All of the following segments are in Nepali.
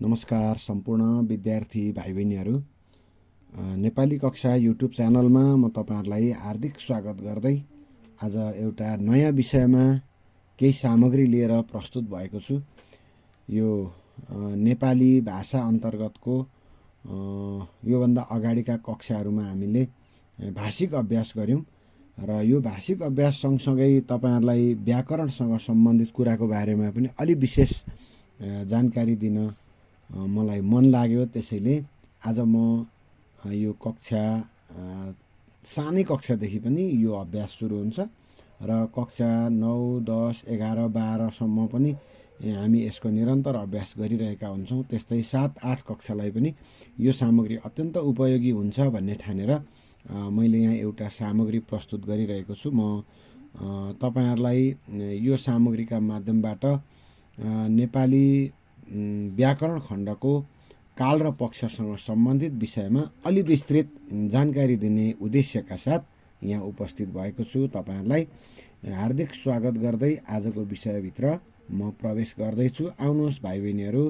नमस्कार सम्पूर्ण विद्यार्थी भाइ बहिनीहरू। नेपाली कक्षा युट्युब च्यानलमा म तपाईहरुलाई हार्दिक स्वागत गर्दै आज एउटा नयाँ विषयमा केही सामग्री लिएर प्रस्तुत भएको छु। यो नेपाली भाषा अन्तर्गतको योभन्दा अगाडिका कक्षाहरूमा हामीले भाषिक अभ्यास गर्यौं र यो भाषिक अभ्यास सँगसँगै तपाईहरुलाई व्याकरणसँग सम्बन्धित कुराको बारेमा पनि अलि विशेष जानकारी दिन मलाई मन लाग्यो। त्यसैले आज म यो कक्षा सानै कक्षादेखि पनि यो अभ्यास सुरु हुन्छ र कक्षा 9, 10, 11, 12 सम्म पनि हामी यसको निरन्तर अभ्यास गरिरहेका हुन्छौं। त्यस्तै 7, 8 कक्षालाई पनि यो सामग्री अत्यन्त उपयोगी हुन्छ भन्ने ठानेर मैले यहाँ एउटा सामग्री प्रस्तुत गरिरहेको छु। म तपाईहरुलाई यो सामग्रीका माध्यमबाट नेपाली व्याकरण खण्डको काल र पक्षसँग सम्बन्धित विषयमा अलि विस्तृत जानकारी दिने उद्देश्यका साथ यहाँ उपस्थित भएको छु। तपाईहरुलाई हार्दिक स्वागत गर्दै आजको विषयभित्र म प्रवेश गर्दैछु। आउनुहोस् भाइ बहिनीहरू,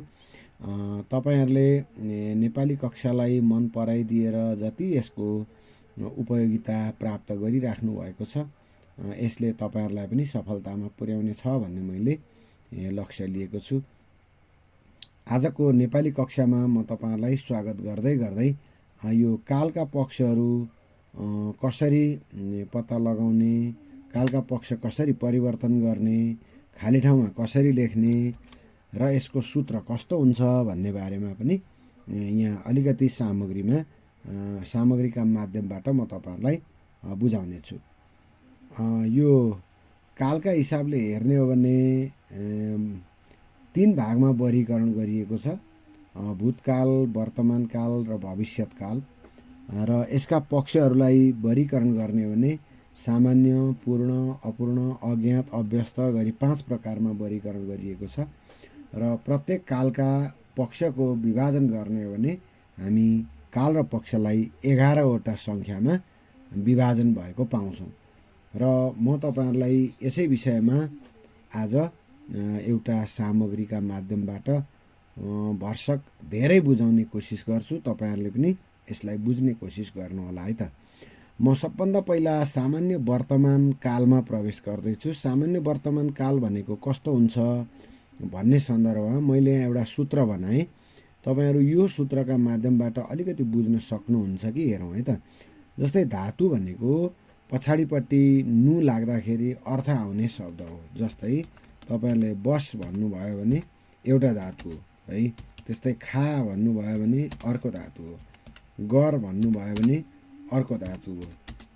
तपाईहरुले नेपाली कक्षालाई मन पराइदिएर जति यसको उपयोगिता प्राप्त गरिराख्नु भएको छ, यसले तपाईहरुलाई पनि सफलतामा पुर्याउने छ भन्ने मैले लक्ष्य लिएको छु। आजको नेपाली कक्षामा म तपाईहरुलाई स्वागत गर्दै गर्दै यो कालका पक्षहरू कसरी पत्ता लगाउने, कालका पक्ष कसरी परिवर्तन गर्ने, खाली ठाउँमा कसरी लेख्ने र यसको सूत्र कस्तो हुन्छ भन्ने बारेमा पनि यहाँ अलिकति सामग्रीका माध्यमबाट म तपाईहरुलाई बुझाउने छु। यो कालका हिसाबले हेर्ने हो भने 3 भागमा वर्गीकरण गरिएको छ: भूतकाल, वर्तमान काल र भविष्यत काल। र यसका पक्षहरूलाई वर्गीकरण गर्ने हो भने सामान्य, पूर्ण, अपूर्ण, अज्ञात, अव्यस्त गरी 5 प्रकारमा वर्गीकरण गरिएको छ। र प्रत्येक कालका पक्षको विभाजन गर्ने हो भने हामी काल र पक्षलाई 11 वटा संख्यामा विभाजन भएको पाउँछौं। र म तपाईहरुलाई यसै विषयमा आज एउटा सामग्रीका माध्यमबाट भरसक धेरै बुझाउने कोसिस गर्छु। तपाईहरुले पनि यसलाई बुझ्ने कोसिस गर्नु होला है त। म सबभन्दा पहिला सामान्य वर्तमान कालमा प्रवेश गर्दैछु। सामान्य वर्तमान काल भनेको कस्तो हुन्छ भन्ने सन्दर्भमा मैले यहाँ एउटा सूत्र बनाएँ। तपाईहरु यो सूत्रका माध्यमबाट अलिकति बुझ्न सक्नुहुन्छ कि हेरौँ है त। जस्तै धातु भनेको पछाडिपट्टि नु लाग्दाखेरि अर्थ आउने शब्द हो। जस्तै तपाईहरुले बस भन्नुभयो भने एउटा धातु हो है। त्यस्तै खा भन्नुभयो भने अर्को धातु हो। गर भन्नुभयो भने अर्को धातु हो।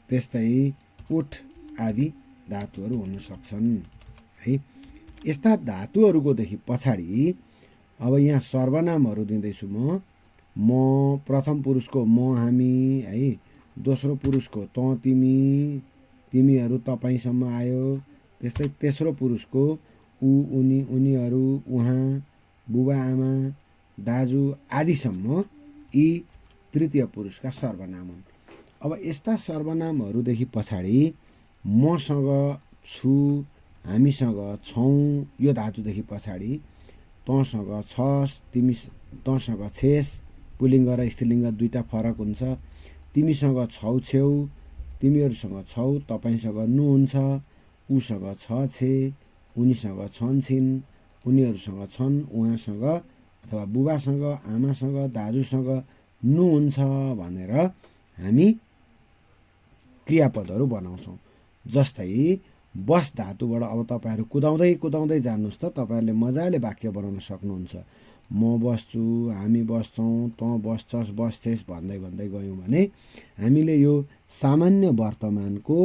त्यस्तै उठ आदि धातुहरू हुन सक्छन् है। यस्ता धातुहरूको देखि पछाडि अब यहाँ सर्वनामहरू दिँदैछु म प्रथम पुरुषको म, हामी है, दोस्रो पुरुषको त, तिमी, तिमीहरू, तपाईसम्म आयो। त्यस्तै तेस्रो पुरुषको ऊ, उनी, उनीहरू, उहाँ, बुबा, आमा, दाजु आदिसम्म यी तृतीय पुरुषका सर्वनाम हुन्। अब यस्ता सर्वनामहरूदेखि पछाडि मसँग छु, हामीसँग छौं यो धातुदेखि पछाडि तँसँग छस्, तँसँग छेस, पुल्लिङ्ग र स्त्रीलिङ्ग दुईटा फरक हुन्छ। तिमीसँग छौ छेउ, तिमीहरूसँग छौ, तपाईसँग नु हुन्छ। उसँग छ छे, उनीसँग छन् छिन्, उनीहरूसँग छन्, उहाँसँग अथवा बुबासँग, आमासँग, दाजुसँग नु हुन्छ भनेर हामी क्रियापदहरू बनाउँछौँ। जस्तै बस धातुबाट अब तपाईहरु कुदाउँदै जानुस् त, तपाईहरुले मजाले वाक्य बनाउन सक्नुहुन्छ। म बस्छु, हामी बस्छौं, तँ बस्छस्, बस्छेस् भन्दै गयौँ भने हामीले यो सामान्य वर्तमानको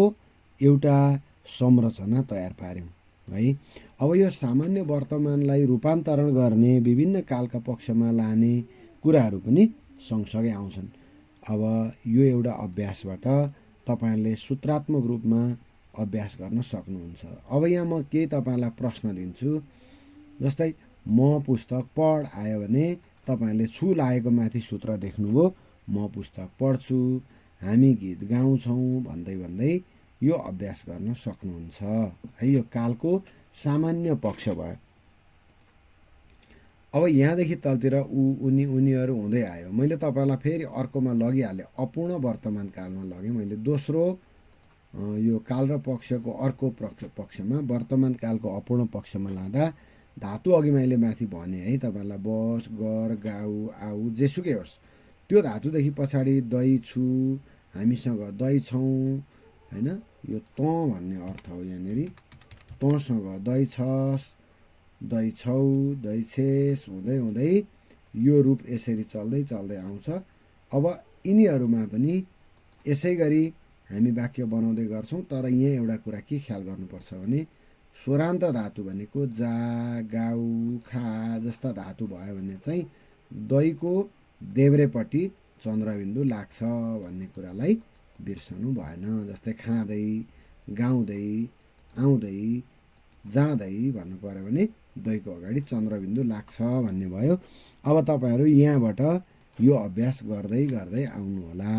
एउटा संरचना तयार पार्यौं है। अब यो सामान्य वर्तमानलाई रूपान्तरण गर्ने, विभिन्न कालका पक्षमा लाने कुराहरू पनि सँगसँगै आउँछन्। अब यो एउटा अभ्यासबाट तपाईहरुले सूत्रात्मक रूपमा अभ्यास गर्न सक्नुहुन्छ। अब यहाँ म केही तपाईहरुलाई प्रश्न दिन्छु। जस्तै म पुस्तक पढ आयो भने तपाईहरुले छु लागेको माथि सूत्र देख्नुभयो, म पुस्तक पढ्छु, हामी गीत गाउँछौं भन्दै यो अभ्यास गर्न सक्नुहुन्छ है। यो कालको सामान्य पक्ष भयो। अब यहाँदेखि तलतिर ऊ उनी उनीहरू हुँदै आयो। मैले तपाईँलाई फेरि अर्कोमा लगिहालेँ, अपूर्ण वर्तमान कालमा लगेँ मैले। दोस्रो यो काल र पक्षको अर्को पक्षमा वर्तमान कालको अपूर्ण पक्षमा लाँदा धातु अघि मैले माथि भने है तपाईँलाई, बस, गर, गाउ, आउ, जेसुकै होस्, त्यो धातुदेखि पछाडि दै छु, हामीसँग दै छौँ होइन, यो तँ भन्ने अर्थ हो यहाँनिर। तँसँग दै छस्, दै छौ, दै छेस हुँदै हुँदै यो रूप यसरी चल्दै चल्दै आउँछ। अब यिनीहरूमा पनि यसै गरी हामी वाक्य बनाउँदै गर्छौँ। तर यहाँ एउटा कुरा के ख्याल गर्नुपर्छ भने स्वरान्त धातु भनेको जा, गाउ, खा जस्ता धातु भयो भने चाहिँ दैको देब्रेपट्टि चन्द्रबिन्दु लाग्छ भन्ने कुरालाई बिर्सनु भएन। जस्तै खाँदै, गाउँदै, आउँदै, जाँदै भन्नु पर्यो भने दैको अगाडि चन्द्रबिन्दु लाग्छ भन्ने भयो। अब तपाईँहरू यहाँबाट यो अभ्यास गर्दै गर्दै आउनु होला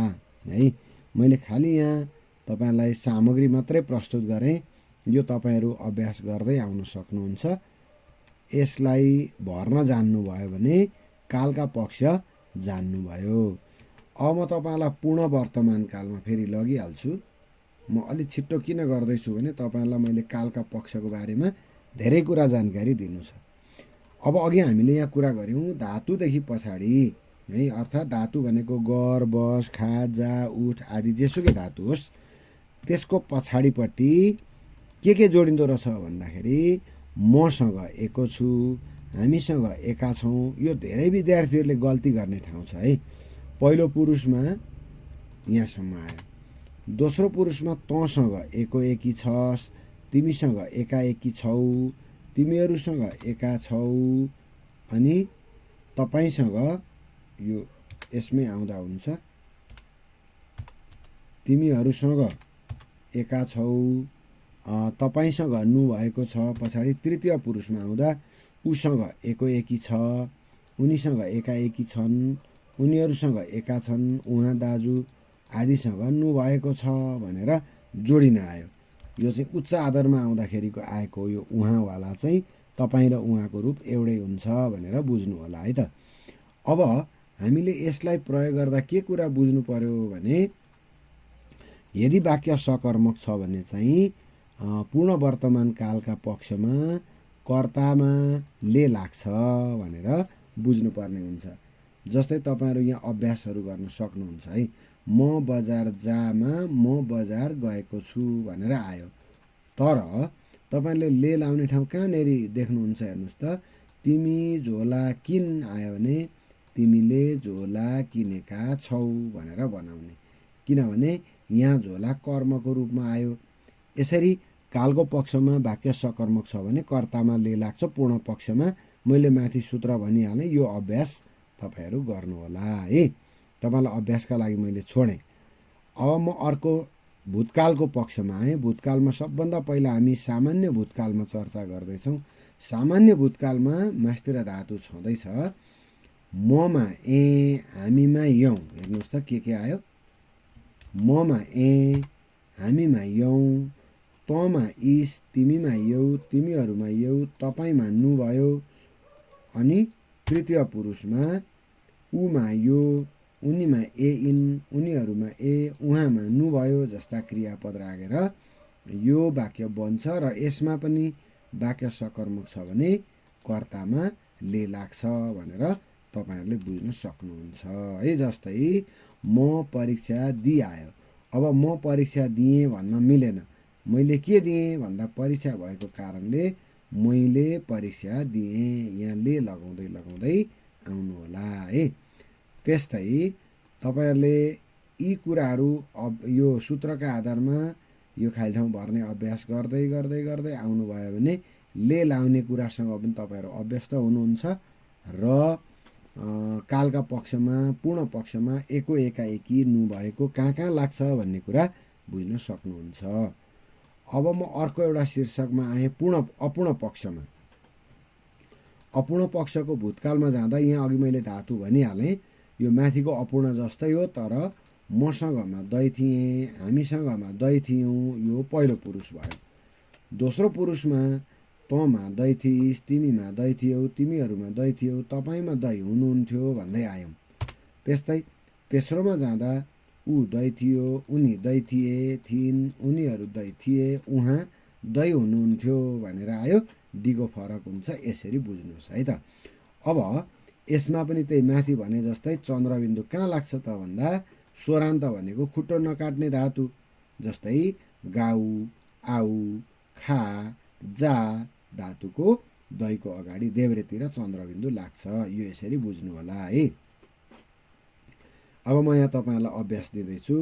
है। मैले खालि यहाँ तपाईँलाई सामग्री मात्रै प्रस्तुत गरेँ, यो तपाईँहरू अभ्यास गर्दै आउन सक्नुहुन्छ। यसलाई भर्न जान्नुभयो भने कालका पक्ष जान्नुभयो। अब म तपाईँलाई पूर्ण वर्तमान कालमा फेरि लगिहाल्छु। म अलि छिट्टो किन गर्दैछु भने तपाईँलाई मैले कालका पक्षको बारेमा धेरै कुरा जानकारी दिनु छ। अब अघि हामीले यहाँ कुरा गऱ्यौँ धातुदेखि पछाडि है, अर्थात् धातु भनेको गर, बस, खा, जा, उठ आदि जेसुकै धातु होस्, त्यसको पछाडिपट्टि के जोडिँदो रहेछ भन्दाखेरि मसँग एको छु, हामीसँग एका छौँ। यो धेरै विद्यार्थीहरूले गल्ती गर्ने ठाउँ छ है। पहिलो पुरुषमा यहाँसम्म आयो, दोस्रो पुरुषमा तँसँग एको एकी छस्, तिमीसँग एका एकी छौ, तिमीहरूसँग एका छौ, अनि तपाईँसँग यो यसमै आउँदा हुन्छ तिमीहरूसँग एका छौ, तपाईँसँग नु भएको छ। पछाडि तृतीय पुरुषमा आउँदा उसँग एको एकी छ, उनीसँग एका एकी छन्, उनीहरूसँग एका छन्, उहाँ दाजु आदिसँग नु भएको छ भनेर जोडिन आयो। यो चाहिँ उच्च आदरमा आउँदाखेरिको आएको यो उहाँवाला चाहिँ तपाईँ र उहाँको रूप एउटै हुन्छ भनेर बुझ्नु होला है त। अब हामीले यसलाई प्रयोग गर्दा के कुरा बुझ्नु पर्यो भने यदि वाक्य सकर्मक छ भने चाहिँ पूर्ण वर्तमान कालका पक्षमा कर्तामा ले लाग्छ भनेर बुझ्नुपर्ने हुन्छ। जस्तै तपाईँहरू यहाँ अभ्यासहरू गर्न सक्नुहुन्छ है। म बजार जामा म बजार गएको छु भनेर आयो, तर तपाईँले ले लाउने ठाउँ कहाँनिर देख्नुहुन्छ हेर्नुहोस् त। तिमी झोला किन आयो भने तिमीले झोला किनेका छौ भनेर बनाउने, किनभने यहाँ झोला कर्मको रूपमा आयो। यसरी कालको पक्षमा वाक्य सकर्मक छ भने कर्तामा ले लाग्छ। पूर्ण पक्षमा मैले माथि सूत्र भनिहालेँ, यो अभ्यास तपाईँहरू गर्नुहोला है। तपाईँलाई अभ्यासका लागि मैले छोडेँ। अब म अर्को भूतकालको पक्षमा आएँ। भूतकालमा सबभन्दा पहिला हामी सामान्य भूतकालमा चर्चा गर्दैछौँ। सामान्य भूतकालमा मास्तिर धातु छँदैछ ममा ए, हामीमा यौँ। हेर्नुहोस् त के आयो, ममा ए, हामीमा यौँ, तँमा इस, तिमीमा यौ, तिमीहरूमा यौ, तपाईँमा नु भयो। अनि तृतीय पुरुषमा उमा यो, उनीमा ए इन, उनीहरूमा ए, उहाँमा नु भयो जस्ता क्रियापद राखेर यो वाक्य बन्छ। र यसमा पनि वाक्य सकर्मक छ भने कर्तामा ले लाग्छ भनेर तपाईँहरूले बुझ्न सक्नुहुन्छ है। जस्तै म परीक्षा दिआयो। अब म परीक्षा दिएँ भन्न मिलेन, मैले के दिएँ भन्दा परीक्षा भएको कारणले मैले परीक्षा दिएँ। यहाँ ले लगाउँदै लगाउँदै आउनु होला है। त्यस्तै तपाईँहरूले यी कुराहरू अब यो सूत्रका आधारमा यो खाली ठाउँ भर्ने अभ्यास गर्दै गर्दै गर्दै आउनुभयो भने ले लाउने कुरासँग पनि तपाईँहरू अभ्यस्त हुनुहुन्छ र कालका पक्षमा पूर्ण पक्षमा एको एका एकी नु भएको कहाँ लाग्छ भन्ने कुरा बुझ्न सक्नुहुन्छ। अब म अर्को एउटा शीर्षकमा आएँ, अपूर्ण पक्षमा। अपूर्ण पक्षको भूतकालमा जाँदा यहाँ अघि मैले धातु भनिहालेँ, यो माथिको अपूर्ण जस्तै हो, तर मसँगमा दै थिएँ, हामीसँगमा दै थियौँ, यो पहिलो पुरुष भयो। दोस्रो पुरुषमा तँमा दही थिइस्, तिमीमा दही थियौ, तिमीहरूमा दही थियौ, तपाईँमा दही हुनुहुन्थ्यो भन्दै आयौँ। त्यस्तै तेस्रोमा जाँदा ऊ दही थियो, उनी दही थिए, थिइन्, उनीहरू दही थिए, उहाँ दही हुनुहुन्थ्यो भनेर आयो। डीको फरक हुन्छ, यसरी बुझ्नुहोस् है त। अब यसमा पनि त्यही माथि भने जस्तै चन्द्रबिन्दु कहाँ लाग्छ त भन्दा स्वरान्त भनेको खुट्टो नकाट्ने धातु, जस्तै गाउ, आउ, खा, जा धातुको दहीको अगाडि देब्रेतिर चन्द्रबिन्दु लाग्छ। यो यसरी बुझ्नु होला है। अब म यहाँ तपाईँहरूलाई अभ्यास दिँदैछु।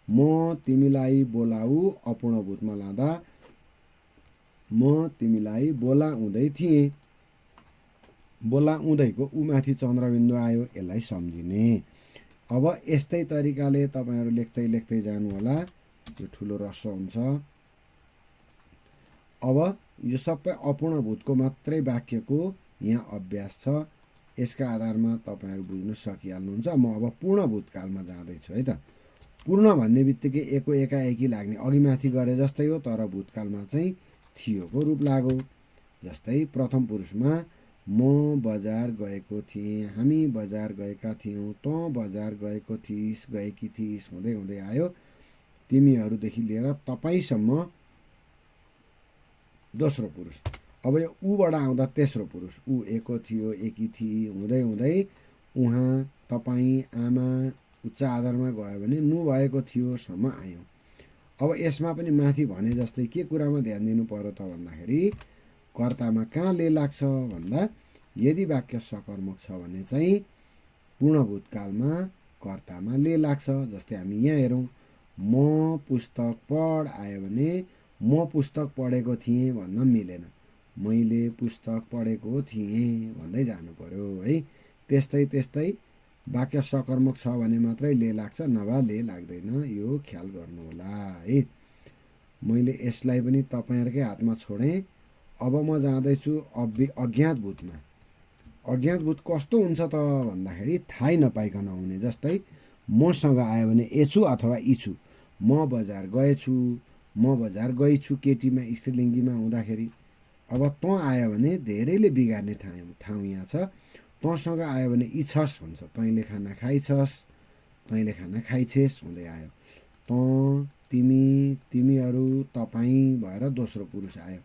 म तिमीलाई बोलाऊ अपूर्णभूतमा लाँदा म तिमीलाई बोलाउँदै थिएँ। बोलाउँदैको ऊ माथि चन्द्रबिन्दु आयो, यसलाई सम्झिने। अब यस्तै तरिकाले तपाईँहरू लेख्दै लेख्दै जानु होला। यो ठुलो रस्व हुन्छ। अब यो सबै अपूर्णभूतको मात्रै वाक्यको यहाँ अभ्यास छ। यसका आधारमा तपाईँहरू बुझ्न सकिहाल्नुहुन्छ। म अब पूर्णभूतकालमा जाँदैछु है त। पूर्ण भन्ने बित्तिकै एको एकाएकी लाग्ने, अघि माथि गरे जस्तै हो, तर भूतकालमा चाहिँ थियोको रूप लाग्यो। जस्तै प्रथम पुरुषमा म बजार गएको थिएँ, हामी बजार गएका थियौँ, तँ बजार गएको थिइस्, गएकी थिइस् हुँदै हुँदै आयो। तिमीहरूदेखि लिएर तपाईँसम्म दोस्रो पुरुष। अब यो ऊबाट आउँदा तेस्रो पुरुष, ऊ एको थियो, एकी थिए हुँदै हुँदै उहाँ, तपाईँ, आमा उच्च आधारमा गयो भने नु भएको थियोसम्म आयौँ। अब यसमा पनि माथि भने जस्तै के कुरामा ध्यान दिनु पर्यो त भन्दाखेरि कर्तामा कहाँ ले लाग्छ भन्दा यदि वाक्य सकर्मक छ भने चाहिँ पूर्णभूतकालमा कर्तामा ले लाग्छ। जस्तै हामी यहाँ हेरौँ, म पुस्तक पढ आयो भने म पुस्तक पढेको थिएँ भन्न मिलेन, मैले पुस्तक पढेको थिएँ भन्दै जानु पर्यो है। त्यस्तै त्यस्तै वाक्य सकर्मक छ भने मात्रै ले लाग्छ, नभए ले लाग्दैन। यो ख्याल गर्नु होला है। मैले यसलाई पनि तपाईँहरूकै हातमा छोडेँ। अब म जाँदैछु अज्ञात भूतमा। अज्ञात भूत कस्तो हुन्छ त भन्दाखेरि थाहै नपाइकन आउने। जस्तै मसँग आयो भने एछु अथवा इछु, म बजार गएछु, म बजार गइछु केटीमा स्त्रीलिङ्गीमा हुँदाखेरि। अब तँ आयो भने धेरैले बिगार्ने ठाउँ यहाँ छ। तँसँग आयो भने इछस् हुन्छ, तैँले खाना खाइछस्, तैँले खाना खाइछेस् हुँदै आयो। तँ, तिमी, तिमीहरू, तपाईँ भएर दोस्रो पुरुष आयो।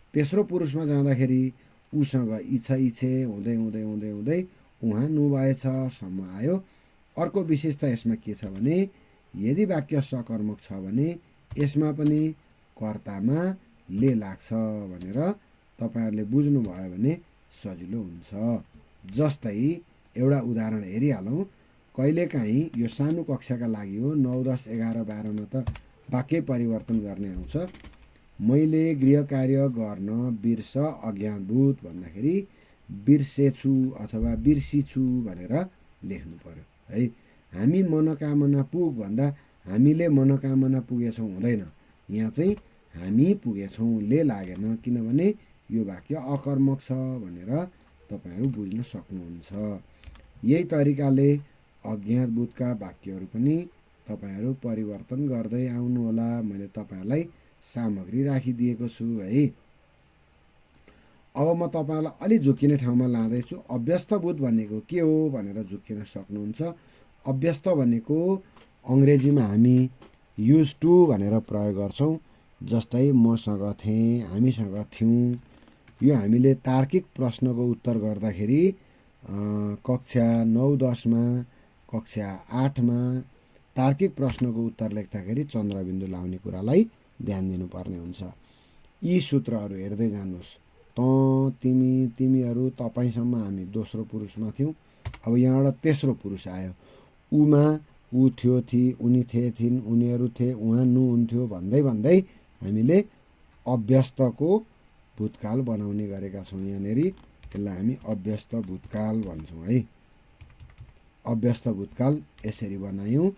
तेस्रो पुरुषमा जाँदाखेरि उसँग इछ इछे हुँदै हुँदै हुँदै हुँदै उहाँ नु भएछसम्म आयो। अर्को विशेषता यसमा के छ भने यदि वाक्य सकर्मक छ भने यसमा पनि कर्तामा ले लाग्छ भनेर तपाईँहरूले बुझ्नुभयो भने सजिलो हुन्छ। जस्तै एउटा उदाहरण हेरिहालौँ। कहिलेकाहीँ यो सानो कक्षाका लागि हो, 9, 10, 11, 12मा त वाक्य परिवर्तन गर्ने आउँछ। मैले गृह कार्य गर्न बिर्स अज्ञातभूत भन्दाखेरि बिर्सेछु अथवा बिर्सिछु भनेर लेख्नु पर्यो है। हामी मनोकामना पुग भन्दा हामीले मनोकामना पुगेछौँ हुँदैन। यहाँ चाहिँ हामी पुगेछौँ ले लागेन, किनभने यो वाक्य अकर्मक छ भनेर तपाईँहरू बुझ्न सक्नुहुन्छ। यही तरिकाले अज्ञातभूतका वाक्यहरू पनि तपाईँहरू परिवर्तन गर्दै आउनु होला। मैले तपाईँहरूलाई सामग्री राखिदिएको छु है। अब म तपाईँलाई अलि झुक्किने ठाउँमा लाँदैछु। अभ्यस्तभूत भनेको के हो भनेर झुक्किन सक्नुहुन्छ। अभ्यस्त भनेको अङ्ग्रेजीमा हामी युज टु भनेर प्रयोग गर्छौँ। जस्तै मसँग थिएँ, हामीसँग थियौँ। यो हामीले तार्किक प्रश्नको उत्तर गर्दाखेरि कक्षा 9, 10मा, कक्षा 8मा तार्किक प्रश्नको उत्तर लेख्दाखेरि चन्द्रबिन्दु लाउने कुरालाई ध्यान दिनुपर्ने हुन्छ। यी सूत्रहरू हेर्दै जानुहोस्। तँ, तिमी, तिमीहरू, तपाईँसम्म हामी दोस्रो पुरुषमा थियौँ। अब यहाँबाट तेस्रो पुरुष आयो। उमा ऊ थियो, थी, उनी थिए, थिइन्, उनीहरू थिए, उहाँ नु हुन्थ्यो भन्दै भन्दै हामीले अभ्यस्तको भूतकाल बनाउने गरेका छौँ। यहाँनिर यसलाई हामी अभ्यस्त भूतकाल भन्छौँ है। अभ्यस्त भूतकाल यसरी बनायौँ।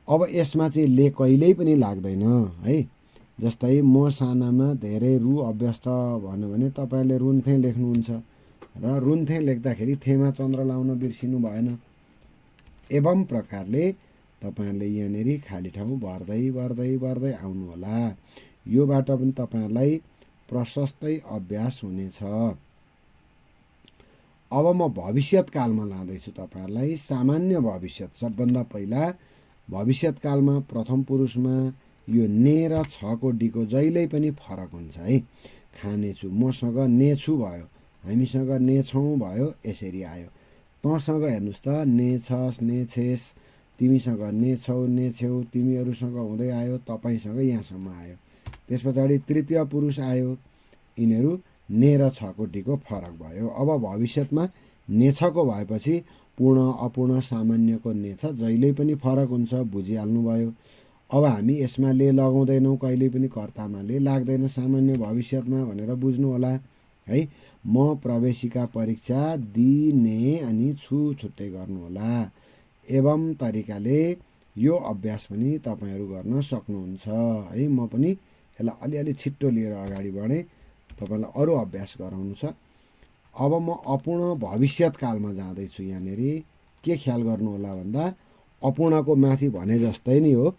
अब यसमा चाहिँ ले कहिल्यै पनि लाग्दैन है। जस्तै म सानामा धेरै रु अभ्यस्त भन्यो भने तपाईँले रुन्थेँ लेख्नुहुन्छ र रुन्थेँ लेख्दाखेरि थेमा चन्द्र लाउन बिर्सिनु भएन। एवं प्रकारले तपाईँहरूले यहाँनिर खाली ठाउँ भर्दै भर्दै भर्दै आउनु होला। योबाट पनि तपाईँहरूलाई प्रशस्तै अभ्यास हुनेछ। अब म भविष्यतकालमा लाँदैछु तपाईहरुलाई। सामान्य भविष्यत, सबभन्दा पहिला भविष्यतकालमा प्रथम पुरुषमा यो ने र छ को डीको जहिल्यै पनि फरक हुन्छ है। खानेछु, मसँग नेछु भयो, हामीसँग नेछौँ भयो, यसरी आयो। तँसँग हेर्नुस् त नेछस्, नेछेस, तिमीसँग नेछौ, नेछेउ, तिमीहरूसँग हुँदै आयो, तपाईसँग यहाँसम्म आयो। त्यस पछाडि तृतीय पुरुष आयो। यिनीहरू ने र छ को डीको फरक भयो। अब भविष्यतमा नेछको भएपछि पूर्ण अपूर्ण सामान्यको नेछ जहिल्यै पनि फरक हुन्छ, बुझिहाल्नु भयो। अब हामी यसमा ले लगाउँदैनौँ, कहिल्यै पनि कर्तामा ले लाग्दैन सामान्य भविष्यतमा भनेर बुझ्नु होला है। म प्रवेशिका परीक्षा दिने अनि छु छुट्टै गर्नु होला। एवं तरिकाले यो अभ्यास पनि तपाईहरु गर्न सक्नुहुन्छ है। म पनि यसलाई अलिअलि छिट्टो लिएर अगाडि बढेँ, तपाईलाई अरु अभ्यास गराउनु छ। अब म अपूर्ण भविष्यतकालमा जाँदैछु। यहाँनेर के ख्याल गर्नु होला भन्दा अपूर्णको माथि भने जस्तै नै हो,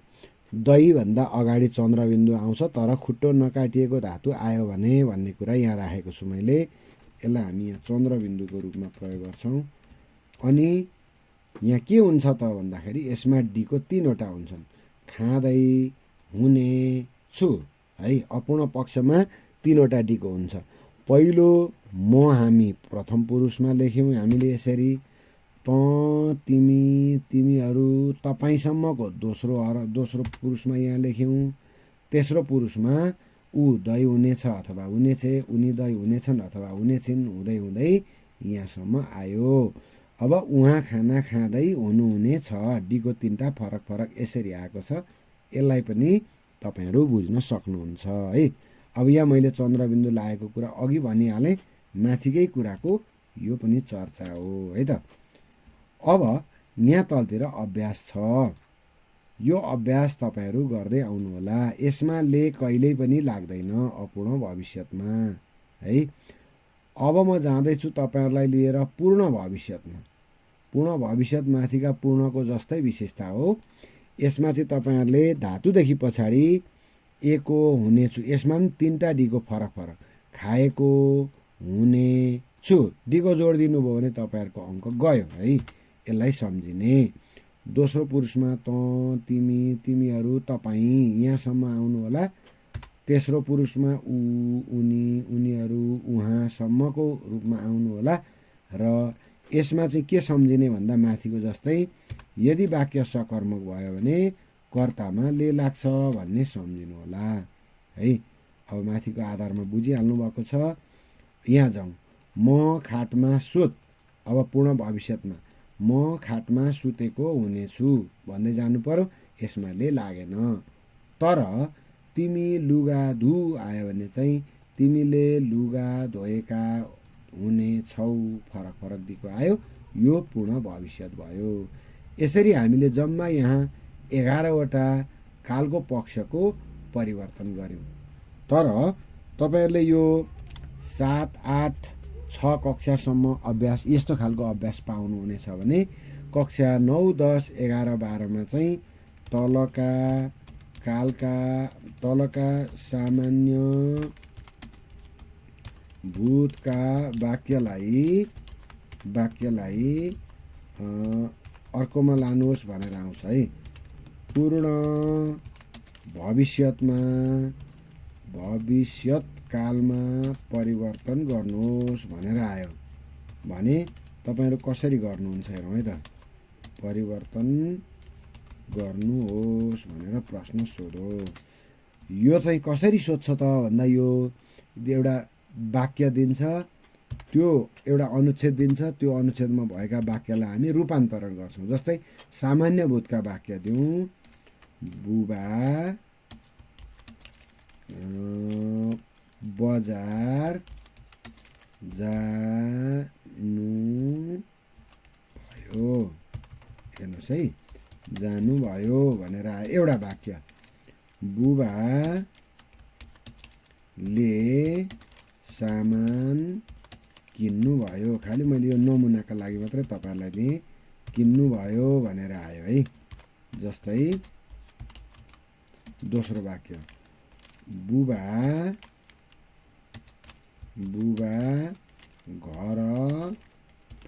दही भन्दा अगाडि चन्द्रबिन्दु आउँछ, तर खुट्टो नकाटिएको धातु आयो भने भन्ने कुरा यहाँ राखेको छु मैले। यसलाई हामी यहाँ चन्द्रबिन्दुको रूपमा प्रयोग गर्छौं। अनि यहाँ के हुन्छ त भन्दाखेरि यसमा डीको 3 वटा हुन्छन्। खाँदै, हुने, छु है। अपूर्ण पक्षमा 3 वटा डीको हुन्छ। पहिलो म हामी प्रथम पुरुषमा लेख्यौं हामीले यसरी, त, तिमी, तिमीहरू, तपाईसम्मको दोस्रो पुरुषमा यहाँ लेख्यौं। तेस्रो पुरुषमा ऊ दही हुनेछ अथवा हुनेछे, उनी दही हुनेछन् अथवा हुनेछिन्, हुँदै हुँदै यहाँसम्म आयो। अब उहाँ खाना खाँदै हुनुहुने छ। डीको 3टा फरक फरक यसरी आएको छ। यसलाई पनि तपाईहरु बुझ्न सक्नुहुन्छ है। अब यहाँ मैले चन्द्रबिन्दु लागेको कुरा अघि भनिहालेँ, माथिकै कुराको यो पनि चर्चा हो है त। अब यहाँ तलतिर अभ्यास छ। यो अभ्यास तपाईहरु गर्दै आउनु होला। यसमा ले कहिल्यै पनि लाग्दैन अपूर्ण भविष्यतमा है। अब म जाँदैछु तपाईहरुलाई लिएर पूर्ण भविष्यतमा। पूर्ण भविष्यत माथिका पूर्णको जस्तै विशेषता हो। यसमा चाहिँ तपाईहरुले धातुदेखि पछाडि एको, हुनेछु, यसमा पनि 3टा डीको फरक फरक। खाएको, हुने, छु डीको जोड दिनुभयो भने तपाईहरुको अङ्क गयो है। यसलाई सम्झिने। दोस्रो पुरुषमा त, तिमी, तिमीहरू, तपाईं यहाँसम्म आउनु होला। तेस्रो पुरुषमा ऊ, उनी, उनीहरू, उहाँसम्मको रूपमा आउनु होला। र यसमा चाहिँ के सम्झिने भन्दा माथिको जस्तै यदि वाक्य सकर्मक भयो भने कर्तामा ले लाग्छ भन्ने सम्झिनु होला है। अब माथिको आधारमा बुझिहाल्नु भएको छ। यहाँ जाउँ। म खाटमा सुत। अब पूर्ण भविष्यतमा म खाटमा सुतेको हुनेछु भन्दै जानु पर्यो। यसमा ले लागेन। तर तिमी लुगा धु आयो भने चाहिँ तिमीले लुगा धोएका हुने छौ, फरक फरक डीको आयो। यो पूर्ण भविष्यत भयो। यसरी हामीले जम्मा यहाँ 11 वटा कालको पक्षको परिवर्तन गर्यौं। तर तपाईहरुले यो 7, 8, 6 कक्षासम्म अभ्यास यस्तो खालको अभ्यास पाउनु हुनेछ भने कक्षा 9, 10, 11, 12 मा चाहिँ तलका कालका, तलका सामान्य भूतका वाक्यलाई अर्कोमा लानुहोस् भनेर आउँछ है। पूर्ण भविष्यतमा भविष्यतकालमा परिवर्तन गर्नुहोस् भनेर आयो भने तपाईहरु कसरी गर्नुहुन्छ हेरौँ है त। परिवर्तन गर्नुहोस् भनेर प्रश्न सोधो। यो चाहिँ कसरी सोध्छ त भन्दा यो एउटा वाक्य दिन्छ, त्यो एउटा अनुच्छेद दिन्छ, त्यो अनुच्छेदमा भएका वाक्यलाई हामी रूपान्तरण गर्छौं। जस्तै सामान्य भूतका वाक्य दिउँ, बुबा बजार जानु भयो। हेर्नुहोस् है, जानु भयो भनेर आयो एउटा वाक्य। बुबाले सामान किन्नु भयो। खालि मैले यो नमुनाका लागि मात्रै तपाईहरुलाई दिएँ। किन्नु भयो भनेर आयो है। जस्तै दोस्रो वाक्य, बुबा बुबा घर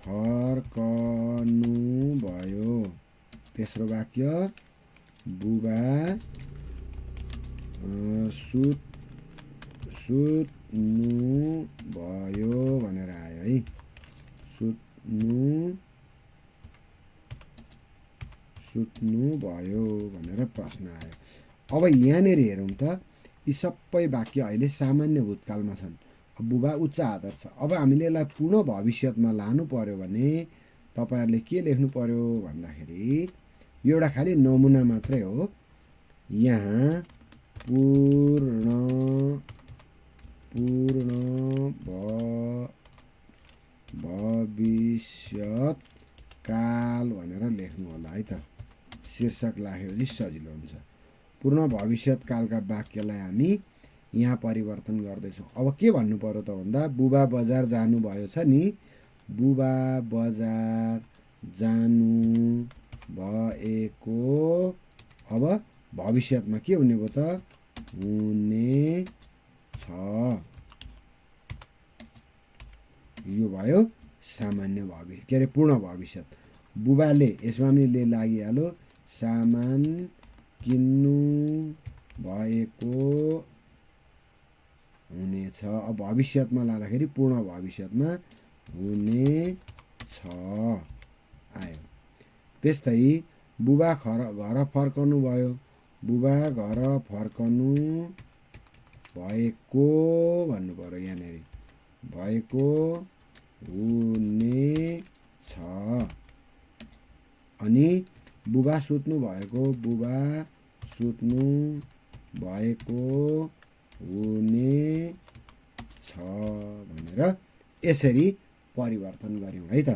फर्कनुभयो। तेस्रो वाक्य बुबा सुत्नुभयो भनेर आयो है। सुत्नुभयो भनेर प्रश्न आयो। अब यहाँनिर हेरौँ त, यी सबै वाक्य अहिले सामान्य भूतकालमा छन्। बुबा उच्च आदर छ। अब हामीले यसलाई पूर्ण भविष्यतमा लानु पर्यो भने तपाईँहरूले के लेख्नु पर्यो भन्दाखेरि, यो एउटा खालि नमुना मात्रै हो। यहाँ पूर्ण भविष्यत काल भनेर लेख्नु होला है त। शीर्षक राखेपछि सजिलो हुन्छ। पूर्ण भविष्यत कालका वाक्यलाई हामी यहाँ परिवर्तन गर्दैछौँ। अब के भन्नु पर्यो त भन्दा, बुबा बजार जानुभयो छ नि, बुबा बजार जानु भएको अब भविष्यतमा के हुने भयो त, हुने छ। यो भयो सामान्य भविष्य, के अरे पूर्ण भविष्यत। बुबाले, यसमा पनि ले लागिहाल्यो, सामान किन्नु भएको हुनेछ। अब भविष्यतमा लाँदाखेरि पूर्ण भविष्यतमा हुनेछ आयो। त्यस्तै बुबा घर फर्कनु भयो, बुबा घर फर्कनु भएको भन्नु पर्यो। यहाँनिर भएको हुनेछ। अनि बुबा सुत्नु भएको, बुबा सुत्नु भएको हुनेछ भनेर यसरी परिवर्तन गऱ्यौँ है त।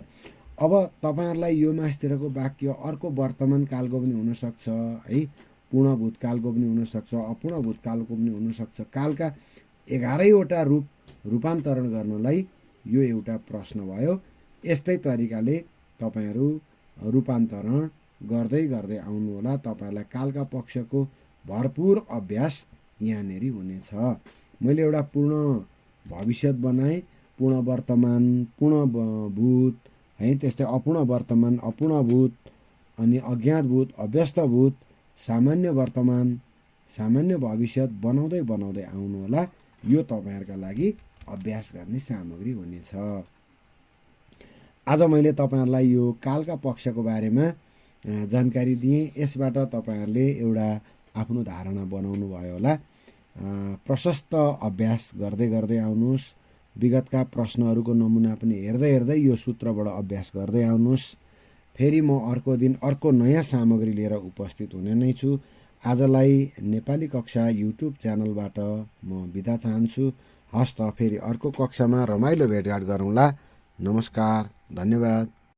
अब तपाईँहरूलाई यो मास्तिरको वाक्य अर्को वर्तमान कालको पनि हुनसक्छ है, पूर्ण भूतकालको पनि हुनसक्छ, अपूर्ण भूतकालको पनि हुनसक्छ। कालका 11वटा रूपान्तरण गर्नलाई यो एउटा प्रश्न भयो। यस्तै तरिकाले तपाईँहरू रूपान्तरण गर्दै गर्दै आउनु होला। तपाईँहरूलाई कालका पक्षको भरपुर अभ्यास यहाँनिर हुनेछ। मैले एउटा पूर्ण भविष्यत बनाएँ, पूर्ण वर्तमान, पूर्ण भूत है, त्यस्तै अपूर्ण वर्तमान, अपूर्ण भूत, अनि अज्ञात भूत, अभ्यस्त भूत, सामान्य वर्तमान, सामान्य भविष्यत बनाउँदै बनाउँदै आउनु होला। यो तपाईँहरूका लागि अभ्यास गर्ने सामग्री हुनेछ। आज मैले तपाईँहरूलाई यो कालका पक्षको बारेमा जानकारी दिएँ। यसबाट तपाईँहरूले एउटा आफ्नो धारणा बनाउनु भयो होला। प्रशस्त अभ्यास गर्दै गर्दै आउनुहोस्। विगतका प्रश्नहरूको नमुना पनि हेर्दै हेर्दै यो सूत्रबाट अभ्यास गर्दै आउनुहोस्। फेरि म अर्को दिन अर्को नयाँ सामग्री लिएर उपस्थित हुने नै छु। आजलाई नेपाली कक्षा युट्युब च्यानलबाट म बिदा चाहन्छु। हस् त, फेरि अर्को कक्षामा रमाइलो भेटघाट गरौँला। नमस्कार, धन्यवाद।